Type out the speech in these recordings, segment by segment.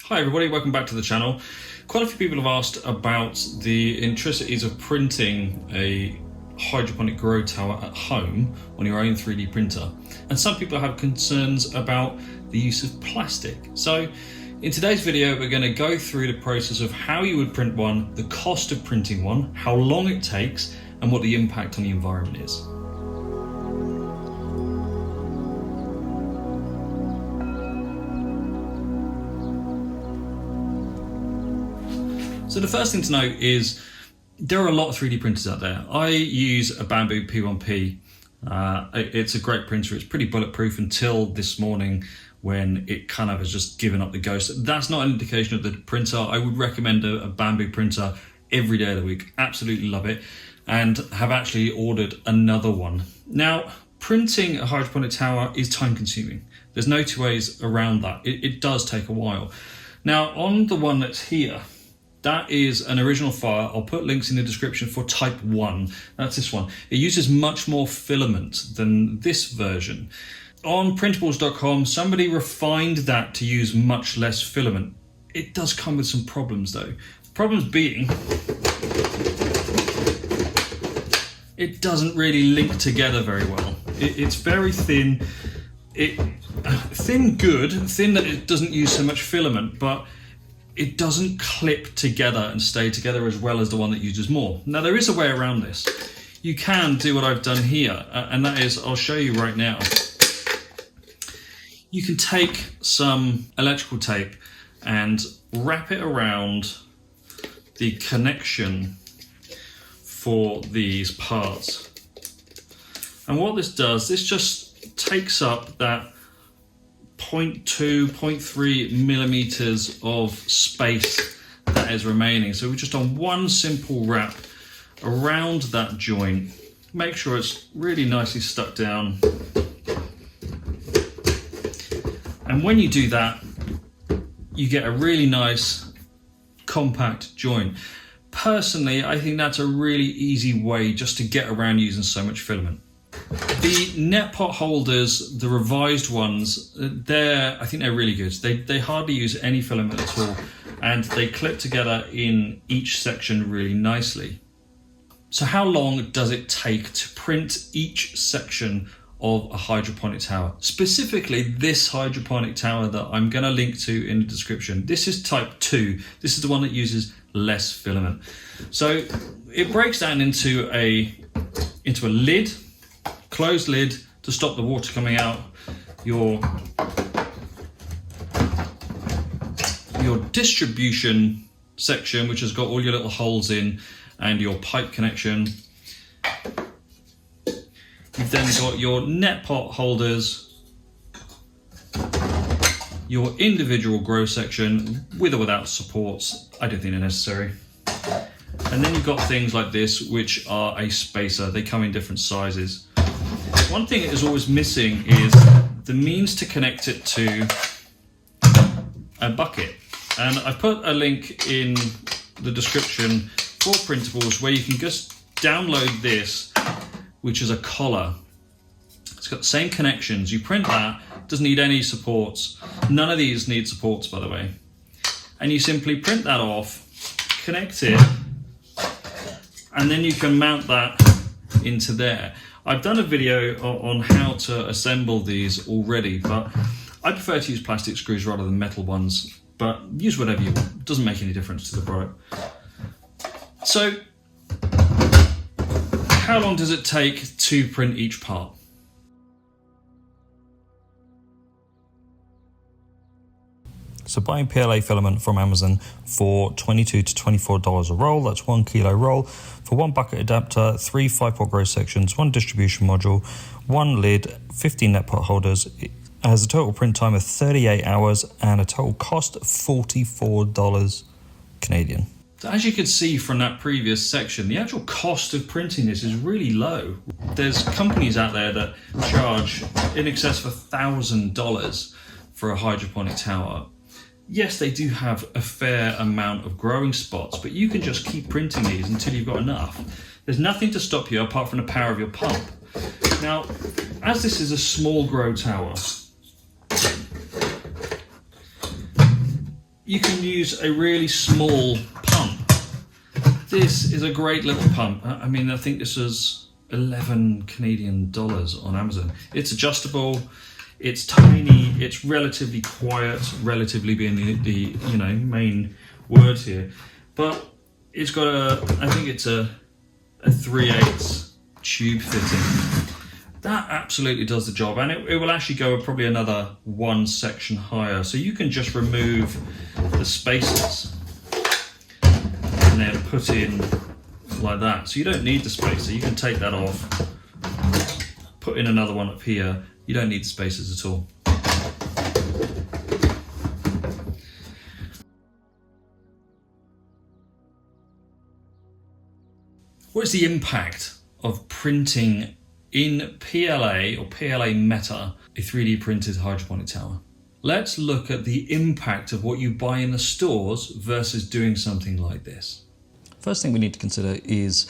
Hi everybody, welcome back to the channel. Quite a few people have asked about the intricacies of printing a hydroponic grow tower at home on your own 3D printer. And some people have concerns about the use of plastic. So in today's video, we're going to go through the process of how you would print one, the cost of printing one, how long it takes, and what the impact on the environment is. So the first thing to note is there are a lot of 3D printers out there. I use a Bamboo P1P. It's a great printer. It's pretty bulletproof until this morning when it kind of has just given up the ghost. That's not an indication of the printer. I would recommend a Bamboo printer every day of the week. Absolutely love it, and have actually ordered another one. Now, printing a hydroponic tower is time consuming. There's no two ways around that. It does take a while. Now, on the one that's here, that is an original file. I'll put links in the description for type 1. That's this one. It uses much more filament than this version. On printables.com, somebody refined that to use much less filament. It does come with some problems though. The problems being, it doesn't really link together very well. It's very thin. Thin that it doesn't use so much filament, but it doesn't clip together and stay together as well as the one that uses more. Now, there is a way around this. You can do what I've done here, and that is, I'll show you right now. You can take some electrical tape and wrap it around the connection for these parts. And what this does, this just takes up that 0.2, 0.3 millimeters of space that is remaining. So we're just on one simple wrap around that joint. Make sure it's really nicely stuck down. And when you do that, you get a really nice compact joint. Personally, I think that's a really easy way just to get around using so much filament. The net pot holders, the revised ones, I think they're really good. They hardly use any filament at all, and they clip together in each section really nicely. So how long does it take to print each section of a hydroponic tower? Specifically this hydroponic tower that I'm going to link to in the description. This is type 2. This is the one that uses less filament. So it breaks down into a lid, closed lid to stop the water coming out, your distribution section, which has got all your little holes in, and your pipe connection. You've then got your net pot holders, your individual grow section with or without supports. I don't think they're necessary. And then you've got things like this, which are a spacer. They come in different sizes. One thing that is always missing is the means to connect it to a bucket. And I've put a link in the description for printables where you can just download this, which is a collar. It's got the same connections. You print that, doesn't need any supports. None of these need supports, by the way. And you simply print that off, connect it, and then you can mount that into there. I've done a video on how to assemble these already, but I prefer to use plastic screws rather than metal ones, but use whatever you want. It doesn't make any difference to the product. So, how long does it take to print each part? So buying PLA filament from Amazon for $22 to $24 a roll, that's 1 kilo roll, for 1 bucket adapter, 3 5-pot grow sections, 1 distribution module, 1 lid, 15 net pot holders. It has a total print time of 38 hours and a total cost of $44 Canadian. So as you can see from that previous section, the actual cost of printing this is really low. There's companies out there that charge in excess of $1,000 for a hydroponic tower. Yes, they do have a fair amount of growing spots, but you can just keep printing these until you've got enough. There's nothing to stop you apart from the power of your pump. Now, as this is a small grow tower, you can use a really small pump. This is a great little pump. I mean, I think this was 11 Canadian dollars on Amazon. It's adjustable, it's tiny, it's relatively quiet, relatively being the main word here. But it's got I think it's a 3/8 tube fitting. That absolutely does the job, and it will actually go probably another one section higher. So you can just remove the spacers and then put in like that. So you don't need the spacer, you can take that off, put in another one up here. You don't need the spacers at all. What is the impact of printing in PLA or PLA Meta a 3D printed hydroponic tower? Let's look at the impact of what you buy in the stores versus doing something like this. First thing we need to consider is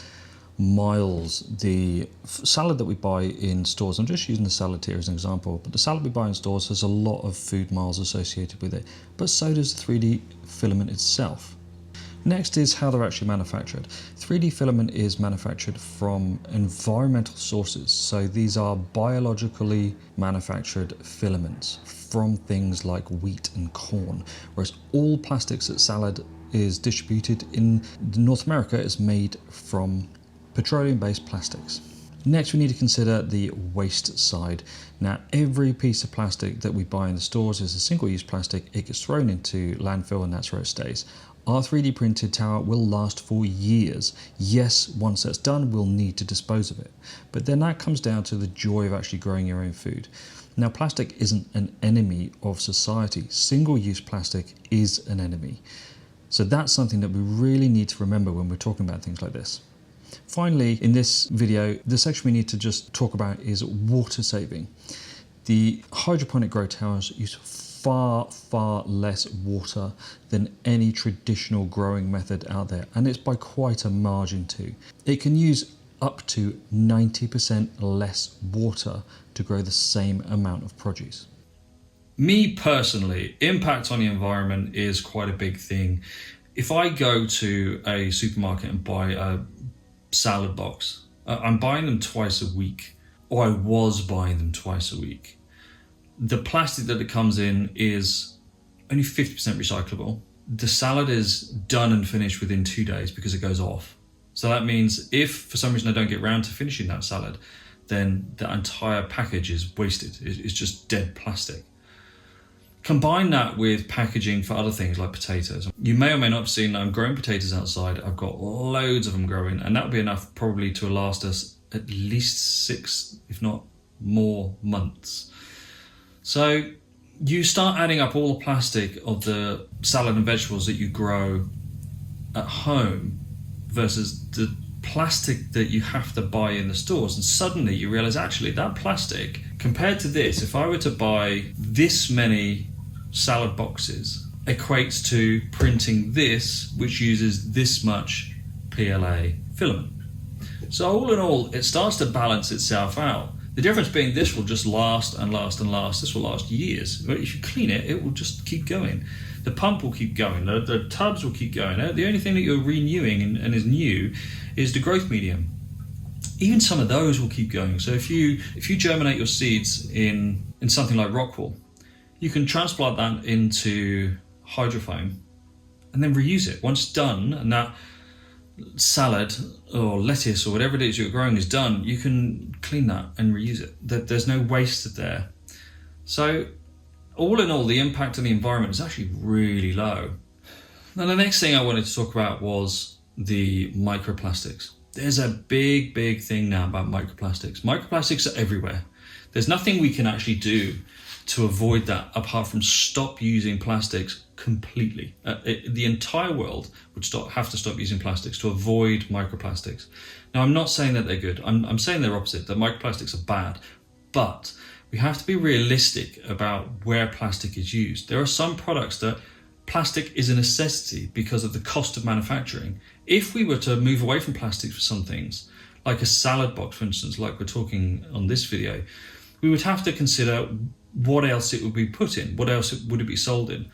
miles. The salad that we buy in stores, I'm just using the salad here as an example, but the salad we buy in stores has a lot of food miles associated with it, but so does the 3D filament itself. Next is how they're actually manufactured. 3D filament is manufactured from environmental sources. So these are biologically manufactured filaments from things like wheat and corn, whereas all plastics that salad is distributed in North America is made from petroleum-based plastics. Next, we need to consider the waste side. Now, every piece of plastic that we buy in the stores is a single-use plastic. It gets thrown into landfill and that's where it stays. Our 3D printed tower will last for years. Yes, once that's done, we'll need to dispose of it. But then that comes down to the joy of actually growing your own food. Now, plastic isn't an enemy of society. Single-use plastic is an enemy. So that's something that we really need to remember when we're talking about things like this. Finally, in this video, the section we need to just talk about is water saving. The hydroponic grow towers use far less water than any traditional growing method out there, and it's by quite a margin too. It can use up to 90% less water to grow the same amount of produce. Me personally, impact on the environment is quite a big thing. If I go to a supermarket and buy a salad box, I'm buying them twice a week, or I was buying them twice a week. The plastic that it comes in is only 50% recyclable. The salad is done and finished within 2 days because it goes off. So that means if for some reason I don't get round to finishing that salad, then the entire package is wasted. It's just dead plastic. Combine that with packaging for other things like potatoes. You may or may not have seen I'm growing potatoes outside. I've got loads of them growing, and that'll be enough probably to last us at least 6, if not more, months. So you start adding up all the plastic of the salad and vegetables that you grow at home versus the plastic that you have to buy in the stores, and suddenly you realize actually that plastic compared to this, if I were to buy this many salad boxes, equates to printing this, which uses this much PLA filament. So all in all, it starts to balance itself out. The difference being this will just last and last and last. This will last years. But if you clean it, it will just keep going. The pump will keep going. The tubs will keep going. The only thing that you're renewing and is new is the growth medium. Even some of those will keep going. So if you germinate your seeds in something like rock wool, you can transplant that into hydrofoam and then reuse it. Once done and that salad or lettuce or whatever it is you're growing is done, you can clean that and reuse it. There's no waste there. So all in all, the impact on the environment is actually really low. Now the next thing I wanted to talk about was the microplastics. There's a big thing now about microplastics. Microplastics are everywhere. There's nothing we can actually do to avoid that apart from stop using plastics completely. The entire world would have to stop using plastics to avoid microplastics. Now, I'm not saying that they're good. I'm saying they're opposite, that microplastics are bad. But we have to be realistic about where plastic is used. There are some products that plastic is a necessity because of the cost of manufacturing. If we were to move away from plastic for some things, like a salad box, for instance, like we're talking on this video, we would have to consider what else it would be put in, what else would it be sold in.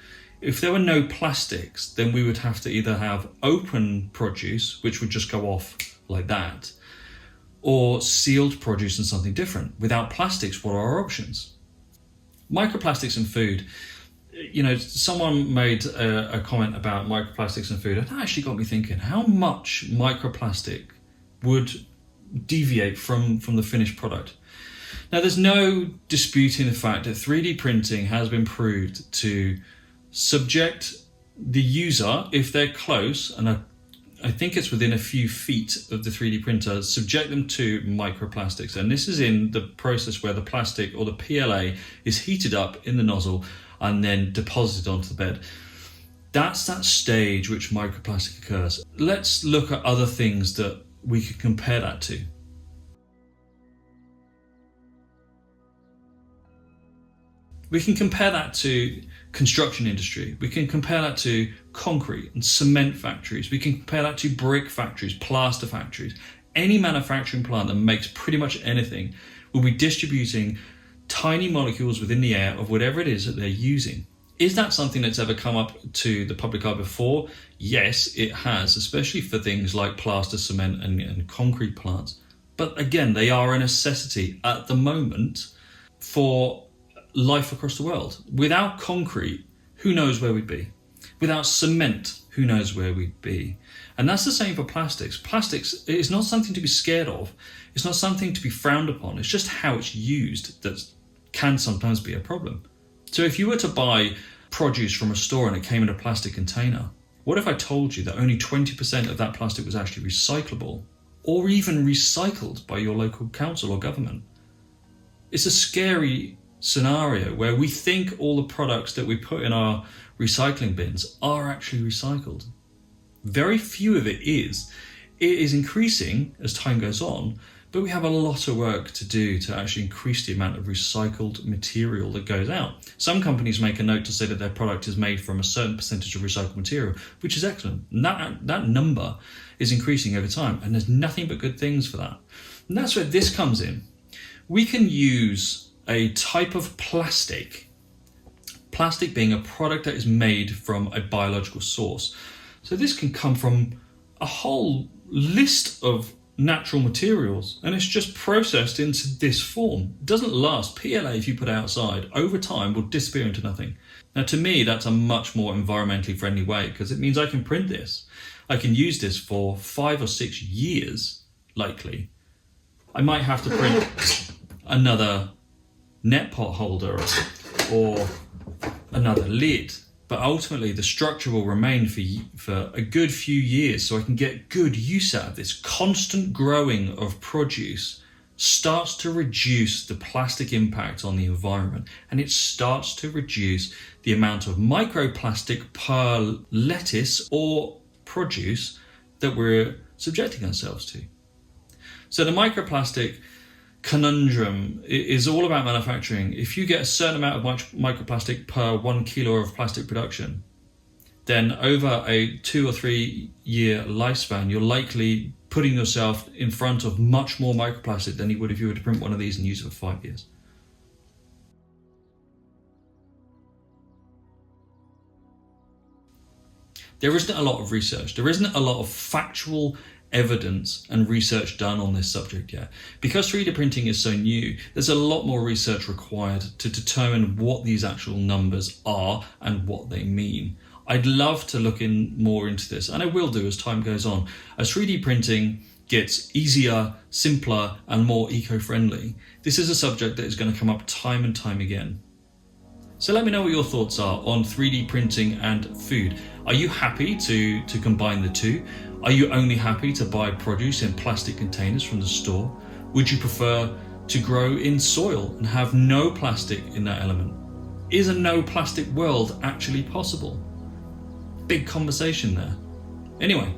If there were no plastics, then we would have to either have open produce, which would just go off like that, or sealed produce and something different. Without plastics, what are our options? Microplastics in food. Someone made a comment about microplastics in food, and that actually got me thinking, how much microplastic would deviate from the finished product? Now, there's no disputing the fact that 3D printing has been proved to subject the user, if they're close, and I think it's within a few feet of the 3D printer, subject them to microplastics. And this is in the process where the plastic or the PLA is heated up in the nozzle and then deposited onto the bed. That's that stage which microplastic occurs. Let's look at other things that we could compare that to. We can compare that to construction industry. We can compare that to concrete and cement factories. We can compare that to brick factories, plaster factories. Any manufacturing plant that makes pretty much anything will be distributing tiny molecules within the air of whatever it is that they're using. Is that something that's ever come up to the public eye before? Yes, it has, especially for things like plaster, cement and concrete plants. But again, they are a necessity at the moment for life across the world. Without concrete, who knows where we'd be? Without cement, who knows where we'd be? And that's the same for plastics. Plastics is not something to be scared of. It's not something to be frowned upon. It's just how it's used that can sometimes be a problem. So if you were to buy produce from a store and it came in a plastic container, what if I told you that only 20% of that plastic was actually recyclable or even recycled by your local council or government? It's a scary scenario where we think all the products that we put in our recycling bins are actually recycled. Very few of it is. It is increasing as time goes on, but we have a lot of work to do to actually increase the amount of recycled material that goes out. Some companies make a note to say that their product is made from a certain percentage of recycled material, which is excellent. And that number is increasing over time, and there's nothing but good things for that. And that's where this comes in. We can use a type of plastic being a product that is made from a biological source. So this can come from a whole list of natural materials, and it's just processed into this form. It doesn't last. PLA, if you put it outside, over time will disappear into nothing. Now, to me, that's a much more environmentally friendly way, because it means I can print this. I can use this for 5 or 6 years, likely. I might have to print another net pot holder or another lid, but ultimately the structure will remain for a good few years, so I can get good use out of this. Constant growing of produce starts to reduce the plastic impact on the environment, and it starts to reduce the amount of microplastic per lettuce or produce that we're subjecting ourselves to. So the microplastic conundrum is all about manufacturing. If you get a certain amount of microplastic per 1 kilo of plastic production, then over a 2 or 3 year lifespan, you're likely putting yourself in front of much more microplastic than you would if you were to print one of these and use it for 5 years. There isn't a lot of research. There isn't a lot of factual evidence and research done on this subject yet. Because 3D printing is so new, there's a lot more research required to determine what these actual numbers are and what they mean. I'd love to look more into this, and I will do as time goes on. As 3D printing gets easier, simpler, and more eco-friendly, this is a subject that is going to come up time and time again. So let me know what your thoughts are on 3D printing and food. Are you happy to combine the two? Are you only happy to buy produce in plastic containers from the store? Would you prefer to grow in soil and have no plastic in that element? Is a no plastic world actually possible? Big conversation there. Anyway,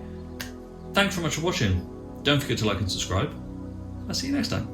thanks very much for watching. Don't forget to like and subscribe. I'll see you next time.